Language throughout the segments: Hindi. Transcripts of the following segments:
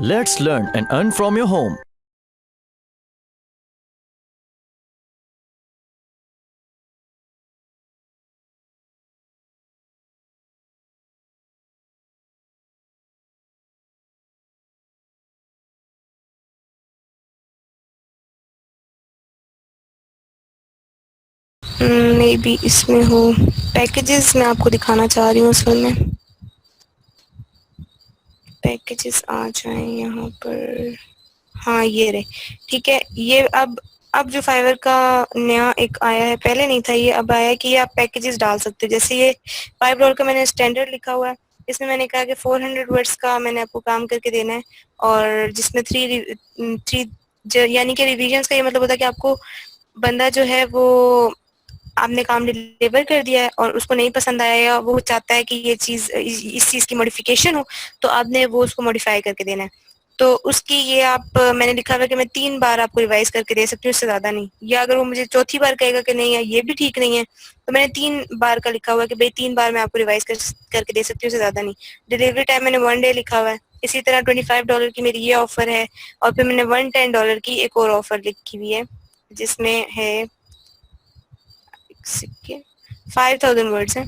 Let's learn and earn from your home. May be इसमें हो। पैकेजेस मैं आपको दिखाना चाह रही हूँ असल में। पैकेजेस आ जाएं यहाँ पर। हाँ ये रहे। ठीक है, ये अब जो फाइवर का नया एक आया है, पहले नहीं था ये, अब आया है कि ये आप पैकेजेस डाल सकते हो। जैसे ये $5 का मैंने स्टैंडर्ड लिखा हुआ है, इसमें मैंने कहा कि 400 वर्ड्स का मैंने आपको काम करके देना है, और जिसमें थ्री यानी कि रिविजन्स का ये मतलब होता है कि आपको बंदा जो है वो आपने काम डिलीवर कर दिया है और उसको नहीं पसंद आया या वो चाहता है कि ये चीज़ इस चीज़ की मॉडिफिकेशन हो, तो आपने वो उसको मॉडिफाई करके देना है। तो उसकी ये आप मैंने लिखा हुआ है कि मैं 3 बार आपको रिवाइज करके दे सकती हूँ, इससे ज़्यादा नहीं। या अगर वो मुझे चौथी बार कहेगा कि नहीं यार ये भी ठीक नहीं है, तो मैंने 3 बार का लिखा हुआ है कि भाई 3 बार मैं आपको रिवाइज करके दे सकती हूँ, इससे ज़्यादा नहीं। डिलीवरी टाइम मैंने 1 डे लिखा हुआ है। इसी तरह $25 की मेरी ये ऑफर है, और फिर मैंने $110 की एक और ऑफर लिखी हुई है, जिसमें है 5000 वर्ड्स हैं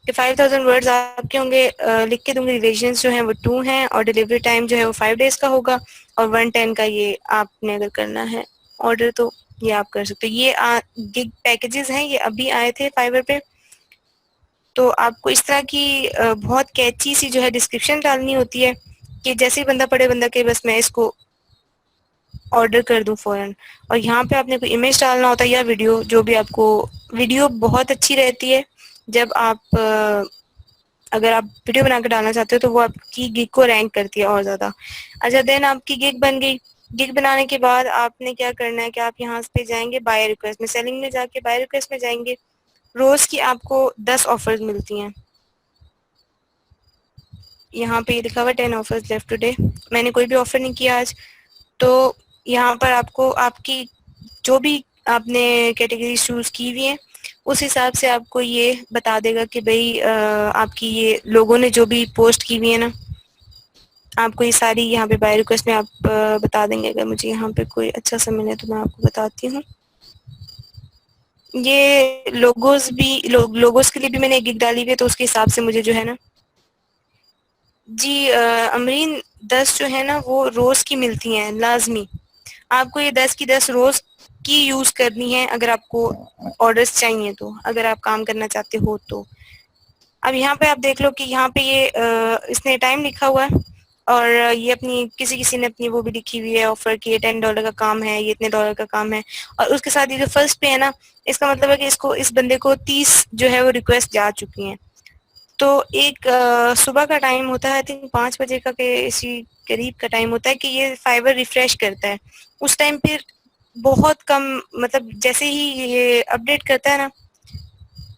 कि 5000 वर्ड्स आपके होंगे। लिख के दूंगी। रिविजन्स जो हैं वो 2 हैं, और डिलीवरी टाइम जो है वो 5 डेज का होगा, और 110 का ये आपने अगर करना है ऑर्डर तो ये आप कर सकते हो। ये गिग पैकेजेस हैं, ये अभी आए थे फाइवर पे। तो आपको इस तरह की बहुत कैची सी जो है डिस्क्रिप्शन डालनी होती है कि जैसे ही बंदा पढ़े, बंदा के बस मैं इसको ऑर्डर कर दूं फौरन। और यहाँ पे आपने कोई इमेज डालना होता है या वीडियो, जो भी आपको। वीडियो बहुत अच्छी रहती है जब आप अगर आप वीडियो बना के डालना चाहते हो, तो वो आपकी गिग को रैंक करती है और ज़्यादा। अच्छा, देन आपकी गिग बन गई। गिग बनाने के बाद आपने क्या करना है कि आप यहाँ पे जाएंगे बाय रिक्वेस्ट में, सेलिंग में जाके बाय रिक्वेस्ट में जाएंगे। रोज़ की आपको 10 ऑफर्स मिलती हैं। यहाँ पे लिखा हुआ है 10 ऑफर्स लेफ्ट टुडे। मैंने कोई भी ऑफर नहीं किया आज, तो यहाँ पर आपको आपकी जो भी आपने कैटेगरी चूज़ की हुई है, उस हिसाब से आपको ये बता देगा कि भाई आपकी ये लोगों ने जो भी पोस्ट की हुई है ना, आपको ये सारी यहाँ पे बाय रिक्वेस्ट में आप बता देंगे। अगर मुझे यहाँ पे कोई अच्छा सा मिले तो मैं आपको बताती हूँ। ये लोगोस के लिए भी मैंने एक गिग डाली हुई है, तो उसके हिसाब से मुझे जो है ना। जी अमरीन, 10 जो है ना वो रोज़ की मिलती हैं लाजमी। आपको ये 10 की 10 रोज़ की यूज़ करनी है अगर आपको ऑर्डर्स चाहिए, तो अगर आप काम करना चाहते हो तो। अब यहाँ पे आप देख लो कि यहाँ पे ये इसने टाइम लिखा हुआ है, और ये अपनी किसी किसी ने अपनी वो भी लिखी हुई है ऑफर की, ये $10 का काम है, ये इतने डॉलर का काम है। और उसके साथ ये जो फर्स्ट पे है ना, इसका मतलब है कि इसको इस बंदे को 30 जो है वो रिक्वेस्ट जा चुकी हैं। तो एक सुबह का टाइम होता है, आई थिंक 5 बजे का के इसी करीब का टाइम होता है कि ये फाइवर रिफ्रेश करता है। उस टाइम फिर बहुत कम, मतलब जैसे ही ये अपडेट करता है ना,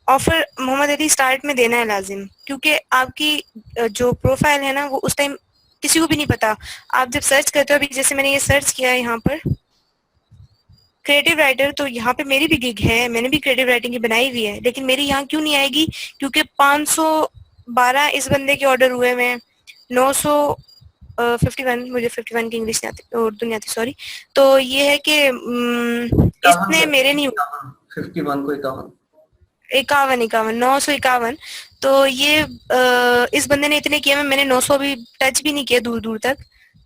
ऑफर मोहम्मद अली स्टार्ट में देना है लाजिम, क्योंकि आपकी जो प्रोफाइल है ना वो उस टाइम किसी को भी नहीं पता। आप जब सर्च करते हो, अभी जैसे मैंने ये सर्च किया है यहाँ पर क्रिएटिव राइटर, तो यहाँ पे मेरी भी गिग है, मैंने भी क्रिएटिव राइटिंग की बनाई हुई है, लेकिन मेरी यहाँ क्यों नहीं आएगी? क्योंकि 512 इस बंदे के ऑर्डर हुए हुए हैं। 951, मुझे 51 की इंग्लिश नहीं आती, उर्दू नहीं आती, सॉरी। तो ये है कि इक्यावन इतने पे मेरे नहीं। 51 को 51। 51, 951। तो ये इस बंदे ने इतने किए, मैंने 900 भी टच भी नहीं किया दूर दूर तक।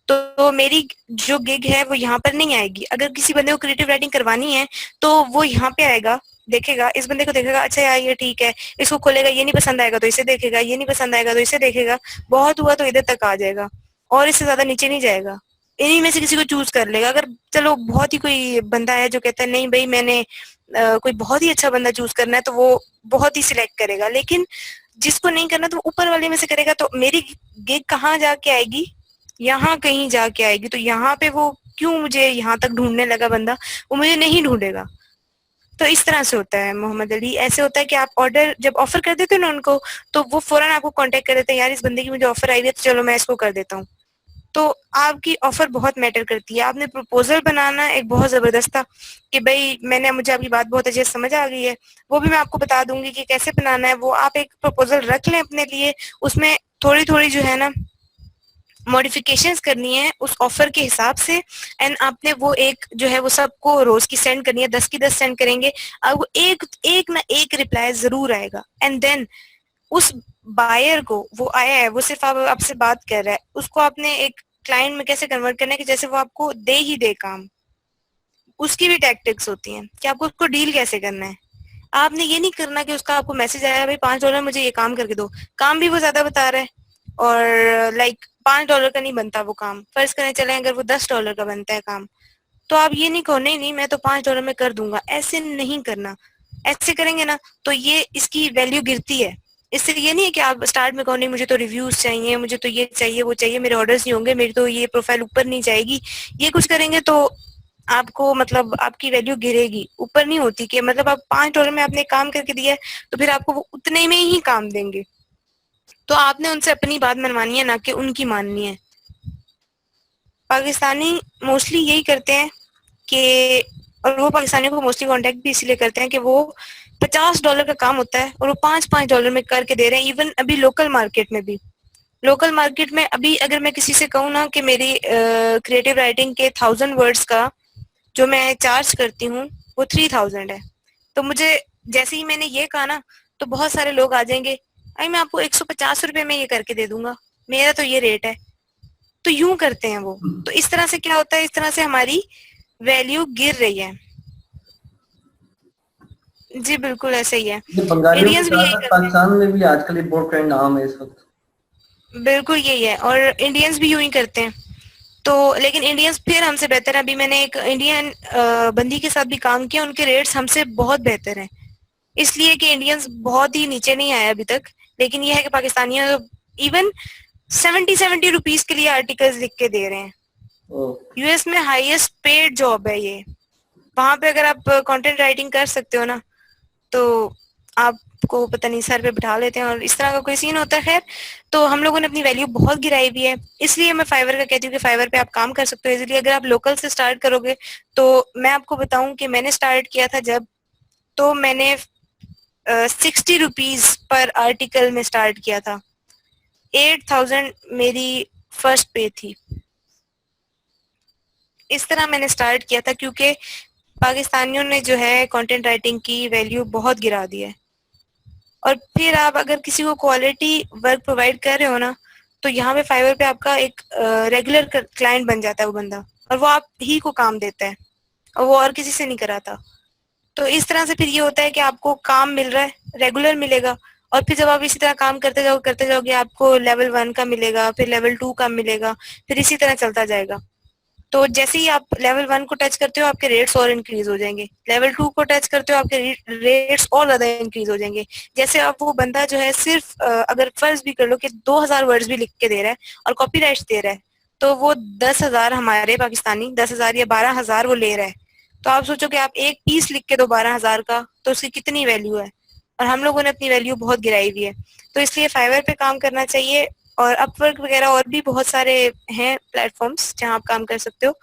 तो मेरी जो गिग है वो यहाँ पर नहीं आएगी। अगर किसी बंदे को क्रिएटिव राइटिंग करवानी है तो वो यहाँ पे आएगा, देखेगा, इस बंदे को देखेगा, अच्छा यार ये ठीक है, इसको खोलेगा, ये नहीं पसंद आएगा तो इसे देखेगा, ये नहीं पसंद आएगा तो इसे देखेगा, बहुत हुआ तो इधर तक आ जाएगा, और इससे ज्यादा नीचे नहीं जाएगा। इन्हीं में से किसी को चूज कर लेगा। अगर चलो बहुत ही कोई बंदा है जो कहता है नहीं भाई मैंने कोई बहुत ही अच्छा बंदा चूज करना है, तो वो बहुत ही सिलेक्ट करेगा। लेकिन जिसको नहीं करना तो ऊपर वाले में से करेगा। तो मेरी गिग कहाँ जाके आएगी? यहाँ कहीं जाके आएगी। तो यहाँ पे वो क्यों मुझे यहाँ तक ढूंढने लगा बंदा, वो मुझे नहीं ढूंढेगा। तो इस तरह से होता है मोहम्मद अली। ऐसे होता है कि आप ऑर्डर जब ऑफर कर देते हो ना उनको, तो वो फौरन आपको कांटेक्ट कर देते हैं, यार इस बंदे की मुझे ऑफर आई है तो चलो मैं इसको कर देता हूँ। तो आपकी ऑफर बहुत मैटर करती है। आपने प्रपोजल बनाना एक बहुत जबरदस्त था कि भाई मैंने मुझे आपकी बात बहुत अच्छे से समझ आ गई है, वो भी मैं आपको बता दूंगी कि कैसे बनाना है। वो आप एक प्रपोजल रख लें अपने लिए, उसमें थोड़ी थोड़ी जो है ना मॉडिफिकेशंस करनी है उस ऑफर के हिसाब से, एंड आपने वो एक जो है वो सबको रोज की सेंड करनी है, 10 की 10 सेंड करेंगे, अब एक एक ना एक रिप्लाई जरूर आएगा। एंड देन उस बायर को, वो आया है, वो सिर्फ आपसे बात कर रहा है, उसको आपने एक क्लाइंट में कैसे कन्वर्ट करना है कि जैसे वो आपको दे ही दे काम। उसकी भी टैक्टिक्स होती हैं कि आपको उसको डील कैसे करना है। आपने ये नहीं करना कि उसका आपको मैसेज आया भाई $5 मुझे ये काम करके दो, काम भी वो ज्यादा बता रहा है और लाइक $5 का नहीं बनता वो काम। फर्ज करें चले अगर वो $10 का बनता है काम, तो आप ये नहीं कहो नहीं नहीं मैं तो $5 में कर दूंगा, ऐसे नहीं करना। ऐसे करेंगे ना तो ये इसकी वैल्यू गिरती है। इससे ये नहीं है कि आप स्टार्ट में कहो नहीं मुझे तो रिव्यूज चाहिए, मुझे तो ये चाहिए वो चाहिए, मेरे ऑर्डर्स नहीं होंगे, मेरी तो ये प्रोफाइल ऊपर नहीं जाएगी। ये कुछ करेंगे तो आपको मतलब आपकी वैल्यू गिरेगी, ऊपर नहीं होती कि मतलब आप $5 में आपने काम करके दिया है तो फिर आपको वो उतने में ही काम देंगे। तो आपने उनसे अपनी बात मनवानी है, ना कि उनकी माननी है। पाकिस्तानी मोस्टली यही करते हैं कि, और वो पाकिस्तानियों को मोस्टली कांटेक्ट भी इसीलिए करते हैं कि वो $50 का काम होता है और वो $5 में करके दे रहे हैं। इवन अभी लोकल मार्केट में भी, लोकल मार्केट में अभी अगर मैं किसी से कहूँ ना कि मेरी क्रिएटिव राइटिंग के 1000 वर्ड्स का जो मैं चार्ज करती हूँ वो 3000 है, तो मुझे जैसे ही मैंने ये कहा ना तो बहुत सारे लोग आ जाएंगे, अरे मैं आपको 150 रुपए में ये करके दे दूंगा, मेरा तो ये रेट है। तो यूं करते हैं वो। तो इस तरह से क्या होता है, इस तरह से हमारी वैल्यू गिर रही है। जी बिल्कुल ऐसे ही है। ये बंगालियों के इंडियंस भी साथ यही साथ करते हैं, पाकिस्तान में भी आजकल ये बहुत ट्रेंड आम है इस वक्त। बिल्कुल यही है, और इंडियंस भी यूं ही करते हैं। तो लेकिन इंडियंस फिर हमसे बेहतर है। अभी मैंने एक इंडियन बंदी के साथ भी काम किया, उनके रेट्स हमसे बहुत बेहतर हैं, इसलिए कि इंडियंस बहुत ही नीचे नहीं आया अभी तक। लेकिन ये है कि पाकिस्तानियों इवन 70 रुपीज के लिए आर्टिकल्स लिख के दे रहे हैं। यूएस में हाईएस्ट पेड जॉब है ये। वहां पे अगर आप कंटेंट राइटिंग कर सकते हो ना तो आपको पता नहीं सर पे बिठा लेते हैं, और इस तरह का कोई सीन होता है। खैर, तो हम लोगों ने अपनी वैल्यू बहुत गिराई हुई है, इसलिए मैं फाइवर का कहती हूँ कि फाइवर पे आप काम कर सकते हो इजीली। अगर आप लोकल से स्टार्ट करोगे तो मैं आपको बताऊं कि मैंने स्टार्ट किया था जब, तो मैंने 60 रुपीज पर आर्टिकल में स्टार्ट किया था। 8000 मेरी फर्स्ट पे थी। इस तरह मैंने स्टार्ट किया था क्योंकि पाकिस्तानियों ने जो है कंटेंट राइटिंग की वैल्यू बहुत गिरा दी है। और फिर आप अगर किसी को क्वालिटी वर्क प्रोवाइड कर रहे हो ना तो यहाँ पे फाइवर पे आपका एक रेगुलर क्लाइंट बन जाता है वो बंदा, और वो आप ही को काम देता है और वो और किसी से नहीं कराता। तो इस तरह से फिर ये होता है कि आपको काम मिल रहा है, रेगुलर मिलेगा, और फिर जब आप इसी तरह काम करते जाओगे आपको लेवल 1 का मिलेगा, फिर लेवल 2 का मिलेगा, फिर इसी तरह चलता जाएगा। तो जैसे ही आप लेवल 1 को टच करते हो आपके रेट्स और इंक्रीज हो जाएंगे, लेवल 2 को टच करते हो आपके रेट्स और ज्यादा इंक्रीज हो जाएंगे। जैसे अब वो बंदा जो है सिर्फ अगर फर्ज भी कर लो कि 2000 वर्ड्स भी लिख के दे रहा है और कॉपीराइट्स दे रहा है, तो वो 10,000 हमारे पाकिस्तानी 10,000 या 12,000 वो ले रहा है। तो आप सोचो कि आप एक पीस लिख के दो 12,000 का, तो उसकी कितनी वैल्यू है। और हम लोगों ने अपनी वैल्यू बहुत गिराई हुई है, तो इसलिए फाइवर पे काम करना चाहिए। और अपवर्क वगैरह और भी बहुत सारे हैं प्लेटफॉर्म्स जहाँ आप काम कर सकते हो,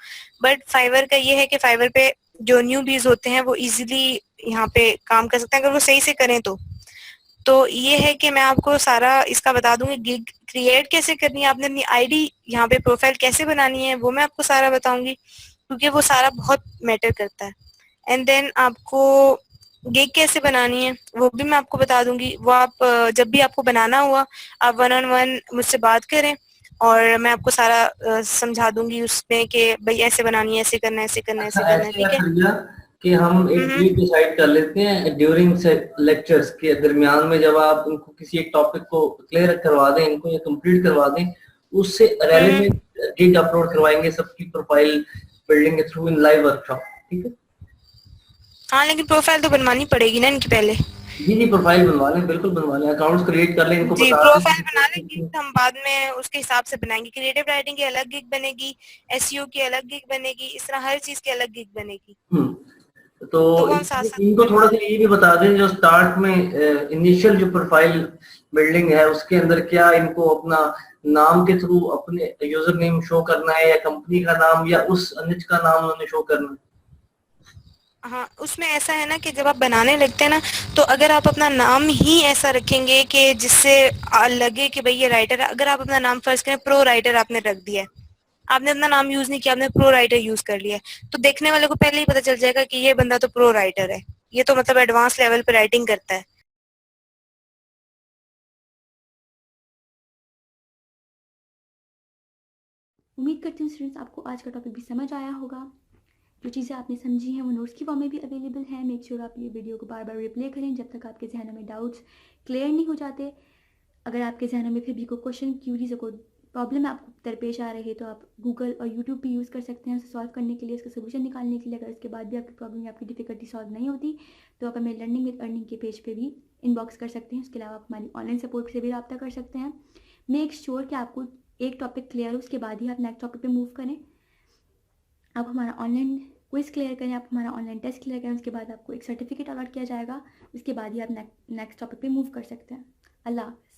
बट फाइवर का ये है कि फाइवर पे जो न्यू बीज होते हैं वो इजीली यहाँ पे काम कर सकते हैं अगर वो सही से करें तो ये है कि मैं आपको सारा इसका बता दूंगी, गिग क्रिएट कैसे करनी है, आपने अपनी आईडी यहाँ पे प्रोफाइल कैसे बनानी है वो मैं आपको सारा बताऊंगी, क्योंकि वो सारा बहुत मैटर करता है। एंड देन आपको गिग कैसे बनानी है वो भी मैं आपको बता दूंगी। वो आप जब भी आपको बनाना हुआ आप 1-on-1 मुझसे बात करें और मैं आपको सारा समझा दूंगी उसमें कि भाई ऐसे बनानी है, ऐसे करना है, ऐसे करना है, ऐसे करना है। ठीक है कि हम एक डेट डिसाइड कर लेते हैं ड्यूरिंग लेक्चर्स के दरमियान में, जब आप उनको किसी एक टॉपिक को क्लियर करवा दें इनको या कंप्लीट करवा दें, उससे रेलेवेंट गिग अपलोड करवाएंगे सबकी प्रोफाइल बिल्डिंग के थ्रू इन लाइव वर्कशॉप। ठीक है? हाँ, लेकिन प्रोफाइल तो बनवानी पड़ेगी ना इनकी पहले। जी प्रोफाइल बनवा लें, बिल्कुल बनवा लें, अकाउंट्स क्रिएट कर लें, इनको जी बता प्रोफाइल दें। बना लेंगे, हम बाद में उसके हिसाब से बनाएंगे। क्रिएटिव राइटिंग की अलग गिग बनेगी, एसईओ की अलग गिग बनेगी, इस तरह हर चीज की अलग गिग बनेगी। तो वो हम साथ साथ इनको थोड़ा बनवा सा ये भी बता दें, जो स्टार्ट में इनिशियल जो प्रोफाइल बिल्डिंग है उसके अंदर क्या इनको अपना नाम के थ्रू अपने यूजर नेम शो करना है, या कंपनी का नाम, या उस निच का नाम उन्होंने शो करना है? हाँ, उसमें ऐसा है ना कि जब आप बनाने लगते हैं ना, तो अगर आप अपना नाम ही ऐसा रखेंगे कि जिससे लगे कि भाई ये राइटर है, अगर आप अपना नाम फर्ज करें प्रो राइटर आपने रख दिया है, आपने अपना नाम यूज नहीं किया, आपने प्रो राइटर यूज कर लिया है, तो देखने वाले को पहले ही पता चल जाएगा कि ये बंदा तो प्रो राइटर है, ये तो मतलब एडवांस लेवल पे राइटिंग करता है। उम्मीद करती हूँ स्टूडेंट्स आपको आज का टॉपिक भी समझ आया होगा। जो चीज़ें आपने समझी हैं वो नोट्स की फॉर्म में भी अवेलेबल है। मेक श्योर आप ये वीडियो को बार बार रिप्ले करें जब तक आपके जहनों में डाउट्स क्लियर नहीं हो जाते। अगर आपके जहनों में फिर भी कोई क्वेश्चन, क्यूरीज और कोई प्रॉब्लम आपको दरपेश आ रही है तो आप गूगल और यूट्यूब भी यूज़ कर सकते हैं उसे सॉल्व करने के लिए, उसका सोल्यूशन निकालने के लिए। अगर उसके बाद भी आपकी प्रॉब्लम या आपकी डिफिकल्टी सॉल्व नहीं होती तो आप हमें लर्निंग विद अर्निंग के पेज पे भी इनबॉक्स कर सकते हैं। उसके अलावा आप हमारी ऑनलाइन सपोर्ट से भी रब्ता कर सकते हैं। मेक श्योर कि आपको एक टॉपिक क्लियर हो, उसके बाद ही आप नेक्स्ट टॉपिक पे मूव करें। आप हमारा ऑनलाइन क्विज क्लियर करें, आप हमारा ऑनलाइन टेस्ट क्लियर करें, उसके बाद आपको एक सर्टिफिकेट अलॉट किया जाएगा। उसके बाद ही आप नेक्स्ट टॉपिक पे मूव कर सकते हैं। अल्लाह हाफ़िज़।